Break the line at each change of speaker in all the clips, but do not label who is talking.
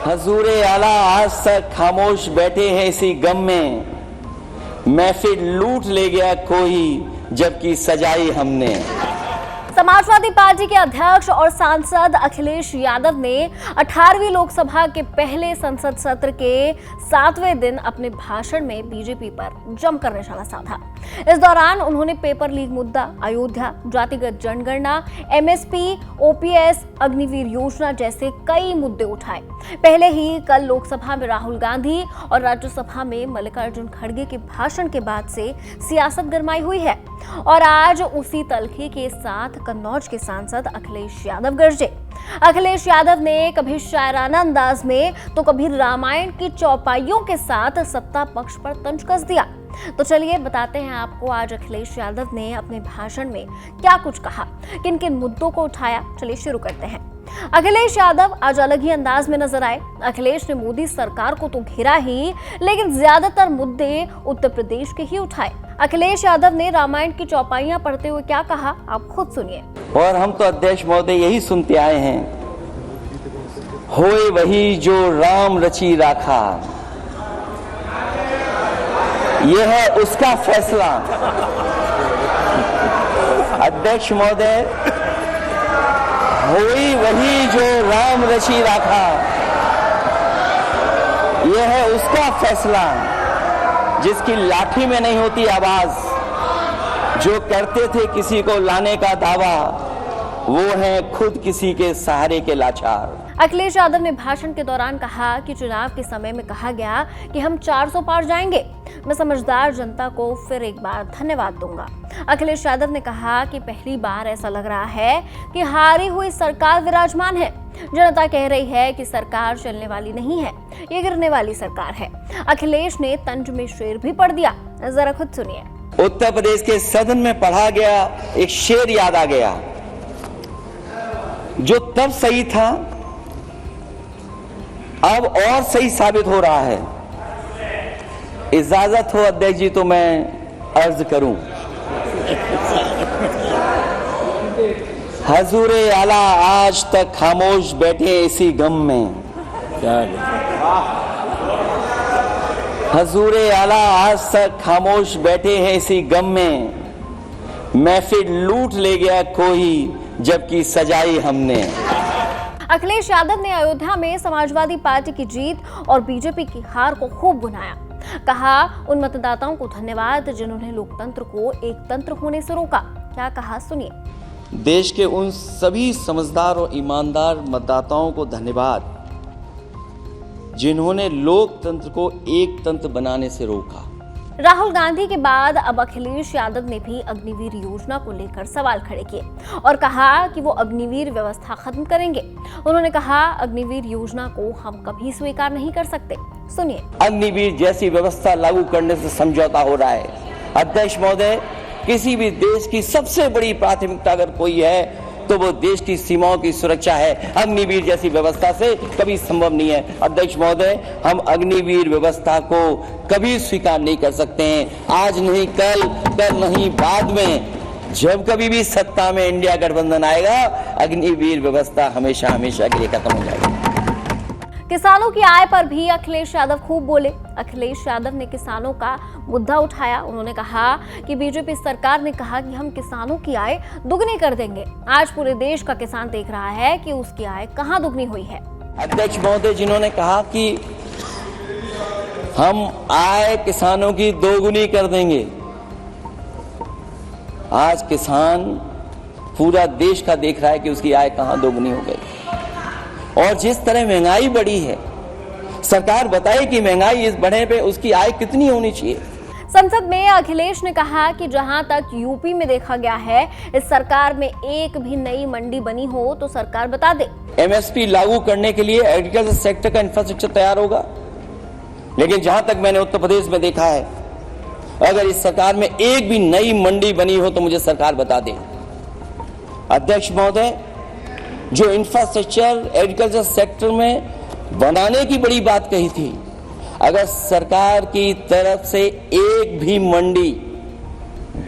हजूरे आला आज तक खामोश बैठे हैं इसी गम में, महफिल लूट ले गया कोई जबकि सजाई हमने।
समाजवादी पार्टी के अध्यक्ष और सांसद अखिलेश यादव ने 18वीं लोकसभा के पहले संसद सत्र के 7वें दिन अपने भाषण में बीजेपी पर जमकर निशाना साधा। इस दौरान उन्होंने पेपर लीक मुद्दा, अयोध्या, जातिगत जनगणना, एमएसपी, ओपीएस, अग्निवीर योजना जैसे कई मुद्दे उठाए। पहले ही कल लोकसभा में राहुल गांधी और राज्यसभा में मल्लिकार्जुन खड़गे के भाषण के बाद से सियासत गरमाई हुई है और आज उसी तलखे के साथ कन्नौज के सांसद अखिलेश यादव गरजे। अखिलेश यादव ने कभी शायराना अंदाज में तो कभी रामायण की चौपाइयों के साथ सत्ता पक्ष पर तंज कस दिया। तो चलिए बताते हैं आपको आज अखिलेश यादव ने अपने भाषण में क्या कुछ कहा, किन किन मुद्दों को उठाया। चलिए शुरू करते हैं। अखिलेश यादव आज अलग ही अंदाज में नजर आए। अखिलेश ने मोदी सरकार को तो घेरा ही, लेकिन ज्यादातर मुद्दे उत्तर प्रदेश के ही उठाए। अखिलेश यादव ने रामायण की चौपाइयां पढ़ते हुए क्या कहा, आप खुद सुनिए।
और हम तो अध्यक्ष महोदय यही सुनते आए हैं, होए वही जो राम रची राखा, यह है उसका फैसला। अध्यक्ष महोदय, होई वही जो राम रची राखा, यह है उसका फैसला। जिसकी लाठी में नहीं होती आवाज, जो करते थे किसी को लाने का दावा, वो है खुद किसी के सहारे के लाचार।
अखिलेश यादव ने भाषण के दौरान कहा कि चुनाव के समय में कहा गया कि हम 400 पार जाएंगे। मैं समझदार जनता को फिर एक बार धन्यवाद दूंगा। अखिलेश यादव ने कहा कि पहली बार ऐसा लग रहा है कि हारी हुई सरकार विराजमान है। जनता कह रही है कि सरकार चलने वाली नहीं है, ये गिरने वाली सरकार है। अखिलेश ने तंज में शेर भी पढ़ दिया, जरा खुद सुनिए।
उत्तर प्रदेश के सदन में पढ़ा गया एक शेर याद आ गया, जो तब सही था अब और सही साबित हो रहा है। इजाजत हो अध्यक्ष जी तो मैं अर्ज करूं। हजूरे आला आज तक खामोश बैठे इसी गम में, हजूरे आला आज तक खामोश बैठे हैं इसी गम में, महफिल लूट ले गया कोई जबकि सजाई हमने।
अखिलेश यादव ने अयोध्या में समाजवादी पार्टी की जीत और बीजेपी की हार को खूब गुनाया। कहा उन मतदाताओं को धन्यवाद जिन्होंने लोकतंत्र को एक तंत्र होने से रोका। क्या कहा, सुनिए।
देश के उन सभी समझदार और ईमानदार मतदाताओं को धन्यवाद जिन्होंने लोकतंत्र को एक तंत्र बनाने से रोका।
राहुल गांधी के बाद अब अखिलेश यादव ने भी अग्निवीर योजना को लेकर सवाल खड़े किए और कहा कि वो अग्निवीर व्यवस्था खत्म करेंगे। उन्होंने कहा अग्निवीर योजना को हम कभी स्वीकार नहीं कर सकते। सुनिए।
अग्निवीर जैसी व्यवस्था लागू करने से समझौता हो रहा है। अध्यक्ष महोदय, किसी भी देश की सबसे बड़ी प्राथमिकता अगर कोई है तो वो देश की सीमाओं की सुरक्षा है। अग्निवीर जैसी व्यवस्था से कभी संभव नहीं है। अध्यक्ष महोदय, हम अग्निवीर व्यवस्था को कभी स्वीकार नहीं कर सकते हैं। आज नहीं कल, कल नहीं बाद में, जब कभी भी सत्ता में इंडिया गठबंधन आएगा, अग्निवीर व्यवस्था हमेशा हमेशा के लिए खत्म हो जाएगी।
किसानों की आय पर भी अखिलेश यादव खूब बोले। अखिलेश यादव ने किसानों का मुद्दा उठाया। उन्होंने कहा कि बीजेपी सरकार ने कहा कि हम किसानों की आय दुगनी कर देंगे। आज पूरे देश का किसान देख रहा है कि उसकी आय कहां दुगनी हुई है।
अध्यक्ष महोदय, जिन्होंने कहा कि हम आय किसानों की दोगुनी कर देंगे, आज किसान पूरा देश का देख रहा है कि उसकी आय कहां दोगुनी हो गई। और जिस तरह महंगाई बढ़ी है, सरकार बताए कि महंगाई इस बढ़े पे उसकी आय कितनी होनी चाहिए।
संसद में अखिलेश ने कहा कि जहां तक यूपी में देखा गया है, इस सरकार में एक भी नई मंडी बनी हो तो सरकार बता दे।
एमएसपी लागू करने के लिए एग्रीकल्चर सेक्टर का इंफ्रास्ट्रक्चर तैयार होगा, लेकिन जहां तक मैंने उत्तर प्रदेश में देखा है, अगर इस सरकार में एक भी नई मंडी बनी हो तो मुझे सरकार बता दे। अध्यक्ष महोदय, जो इंफ्रास्ट्रक्चर एग्रीकल्चर सेक्टर में बनाने की बड़ी बात कही थी, अगर सरकार की तरफ से एक भी मंडी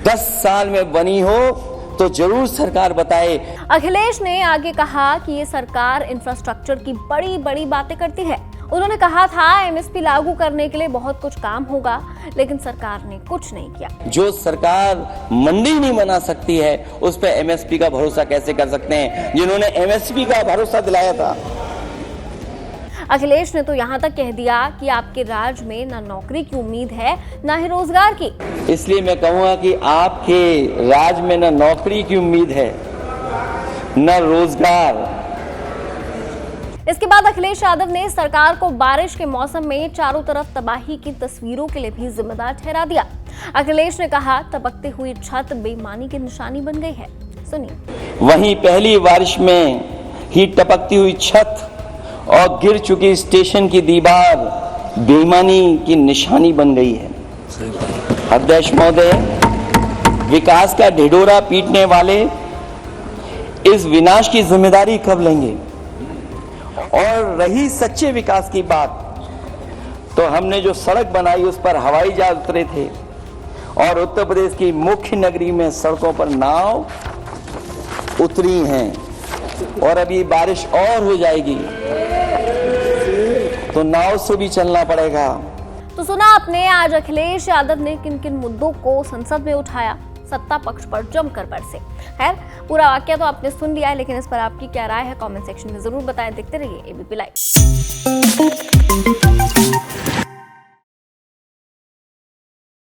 10 साल में बनी हो तो जरूर सरकार बताए।
अखिलेश ने आगे कहा कि ये सरकार इंफ्रास्ट्रक्चर की बड़ी बड़ी बातें करती है। उन्होंने कहा था एमएसपी लागू करने के लिए बहुत कुछ काम होगा, लेकिन सरकार ने कुछ नहीं किया।
जो सरकार मंडी नहीं बना सकती है उस पर एमएसपी का भरोसा कैसे कर सकते हैं, जिन्होंने एमएसपी का भरोसा दिलाया था।
अखिलेश ने तो यहाँ तक कह दिया कि आपके राज में ना नौकरी की उम्मीद है, ना ही रोजगार की।
इसलिए मैं कहूंगा कि आपके राज में न नौकरी की उम्मीद है, न रोजगार।
इसके बाद अखिलेश यादव ने सरकार को बारिश के मौसम में चारों तरफ तबाही की तस्वीरों के लिए भी जिम्मेदार ठहरा दिया। अखिलेश ने कहा, टपकती हुई छत बेईमानी की निशानी बन गई है। सुनिए।
वहीं पहली बारिश में ही टपकती हुई छत और गिर चुकी स्टेशन की दीवार बेईमानी की निशानी बन गई है। अध्यक्ष महोदय, विकास का ढिढोरा पीटने वाले इस विनाश की जिम्मेदारी कब लेंगे? और रही सच्चे विकास की बात, तो हमने जो सड़क बनाई उस पर हवाई जहाज उतरे थे और उत्तर प्रदेश की मुख्य नगरी में सड़कों पर नाव उतरी हैं, और अभी बारिश और हो जाएगी तो नाव से भी चलना पड़ेगा।
तो सुना आपने आज अखिलेश यादव ने किन किन मुद्दों को संसद में उठाया, सत्ता पक्ष पर जमकर बरसे। खैर, पूरा वाकया तो आपने सुन लिया है, लेकिन इस पर आपकी क्या राय है कमेंट सेक्शन में जरूर बताएं। देखते रहिए एबीपी लाइव।